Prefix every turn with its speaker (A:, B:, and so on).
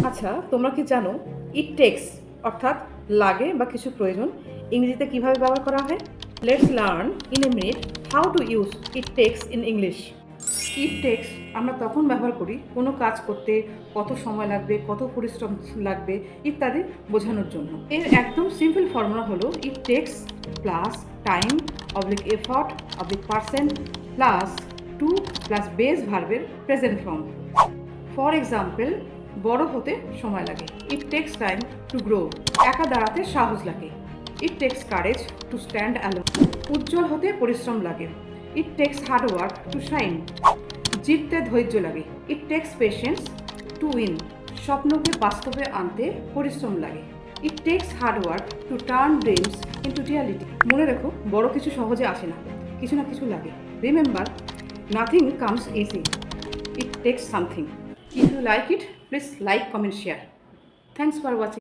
A: আচ্ছা, তোমরা কি জানো ইট টেক্স অর্থাৎ লাগে বা কিছু প্রয়োজন ইংরেজিতে কিভাবে ব্যবহার করা হয়? Let's learn in a minute how to use it takes in English. It takes আমরা তখন ব্যবহার করি কোনো কাজ করতে কত সময় লাগবে, কত পরিশ্রম লাগবে ইত্যাদি বোঝানোর জন্য। এর একদম সিম্পল ফর্মুলা হলো it takes plus time oblique effort oblique percent plus to plus base ভার্বের প্রেজেন্ট ফর্ম। ফর এক্সাম্পল, বড় হতে সময় লাগে, it takes time to grow. একা দাঁড়াতে সাহস লাগে, it takes courage to stand alone. উজ্জ্বল হতে পরিশ্রম লাগে, it takes hard work to shine. জিততে ধৈর্য লাগে, it takes patience to win. স্বপ্নকে বাস্তবে আনতে পরিশ্রম লাগে, it takes hard work to turn dreams into reality. মনে রেখো, বড় কিছু সহজে আসে না, কিছু না কিছু লাগে। Remember, nothing comes easy, it takes something. If you like it, please like, comment, share. Thanks for watching.